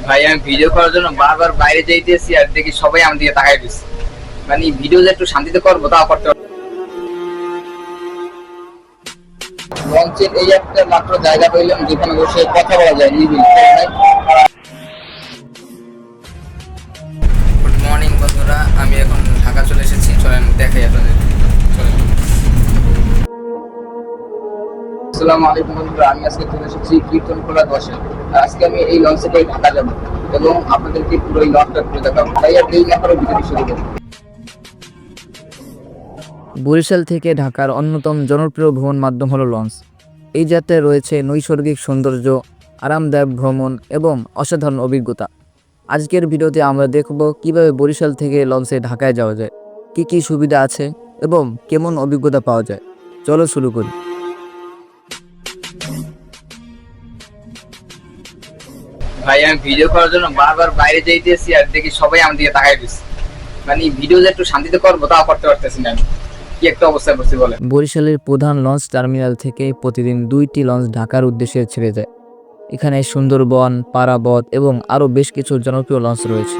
ভাই আমি ভিডিও করার জন্য বারবার বাইরে যাইতেছি আর দেখি সবাই আমার দিকে তাকাই দিচ্ছে। মানে ভিডিও যে একটু শান্তিতে করবো তাও করতে পারছি না। লঞ্চের এই একটা মাত্র জায়গা পাইলাম যেখানে বসে কথা বলা যায় নিবিড়। গুড মর্নিং বন্ধুরা, আমি এখন ঢাকা চলে এসেছি, চলেন দেখাই আপনাদের। চলেন। আসসালামু আলাইকুম বন্ধুরা, আমি আজকে চলে এসেছি কীর্তনখোলা 10-এ। আর আজকে আমি এই লঞ্চে করে ঢাকা যাবো এবং আপনাদেরকে পুরো এই লঞ্চটা ঘুরে দেখাবো। তাই আর দেরি না করে ভিডিওটি শুরু করবো। বরিশাল থেকে ঢাকার অন্যতম জনপ্রিয় ভ্রমণ মাধ্যম হলো লঞ্চ। এই যাত্রায় রয়েছে নৈসর্গিক সৌন্দর্য, আরামদায়ক ভ্রমণ এবং অসাধারণ অভিজ্ঞতা। আজকের ভিডিওতে আমরা দেখব কিভাবে বরিশাল থেকে লঞ্চে ঢাকায় যাওয়া যায়, কি কি সুবিধা আছে এবং কেমন অভিজ্ঞতা পাওয়া যায়। চলো শুরু করি। ভাই আমি ভিডিও করার জন্য বারবার বাইরে যাইতেছি আর দেখি সবাই আমার দিকে তাকাই দিচ্ছে। মানে ভিডিও যে একটু শান্তিতে করবো তাও করতে পারতেছি না। আমি কি একটা অবস্থায় বসে বলে। বরিশালের প্রধান লঞ্চ টার্মিনাল থেকে প্রতিদিন 2টি লঞ্চ ঢাকার উদ্দেশ্যে ছেড়ে যায়। এখানে সুন্দরবন, পারাবত এবং আরও বেশ কিছু জনপ্রিয় লঞ্চ রয়েছে।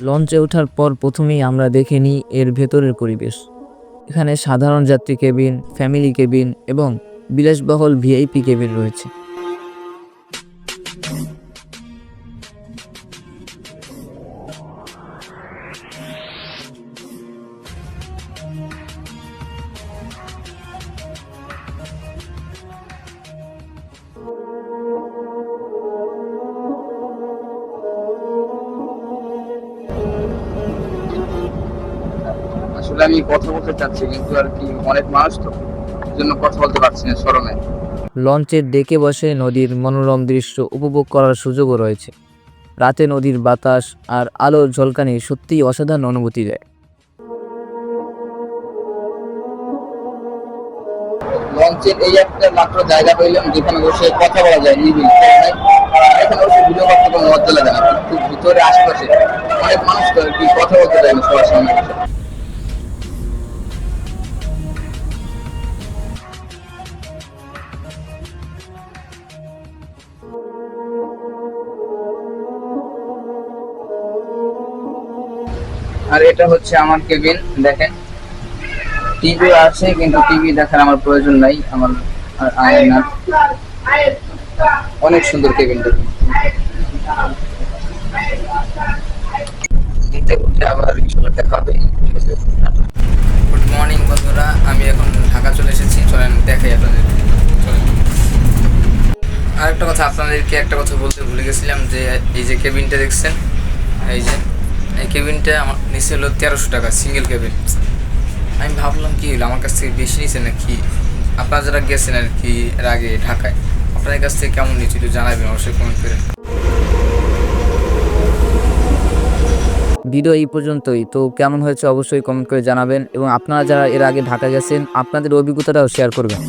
লঞ্চে ওঠার পর প্রথমেই আমরা দেখে নিই এর ভেতরের পরিবেশ। এখানে সাধারণ যাত্রী কেবিন, ফ্যামিলি কেবিন এবং বিলাসবহুল ভিআইপি কেবিন রয়েছে। আসলে আমি কথা বলতে চাচ্ছি কিন্তু আর কি অনেক মানুষ তো, এই জন্য কথা বলতে পারছি না শরমে। লঞ্চের ডেকে বসে নদীর মনোরম দৃশ্য উপভোগ করার সুযোগও রয়েছে। রাতে নদীর বাতাস আর আলোর ঝলকানি সত্যিই অসাধারণ অনুভূতি দেয়। লঞ্চের এই একটা মাত্র জায়গা পাইলাম যেখানে বসে কথা বলা যায় নিবিড়। এখানে বসে ভিডিও করতে কোনো লজ্জা লাগে না, কিন্তু ভিতরে আশেপাশে অনেক মানুষ তো আর কি কথা বলতে চায় না সবার সামনে বসে। আর এটা হচ্ছে আমার কেবিন, দেখেন টিভি আছে কিন্তু টিভি দেখার আমার প্রয়োজন নাই। আমার আর আয়না, অনেক সুন্দর কেবিনটা। আবার ইনশাআল্লাহ দেখা হবে। গুড মর্নিং বন্ধুরা, আমি এখন ঢাকা চলে এসেছি, চলেন দেখাই আপনাদের। চলেন। আর একটা কথা, আপনাদেরকে একটা কথা বলতে ভুলে গেছিলাম যে এই যে কেবিনটা দেখছেন, এই যে এই কেবিনটা আমার নিচে হলো 1300 টাকা সিঙ্গেল কেবিন। আমি ভাবলাম কি হলো, আমার কাছ থেকে বেশি নিয়েছে নাকি। আপনারা যারা গেছেন আর কি এর আগে ঢাকায়, আপনাদের কাছ থেকে কেমন নিয়েছে একটু জানাবেন অবশ্যই কমেন্ট করে। ভিডিও এই পর্যন্তই, তো কেমন হয়েছে অবশ্যই কমেন্ট করে জানাবেন এবং আপনারা যারা এর আগে ঢাকা গেছেন আপনাদের অভিজ্ঞতাটাও শেয়ার করবেন।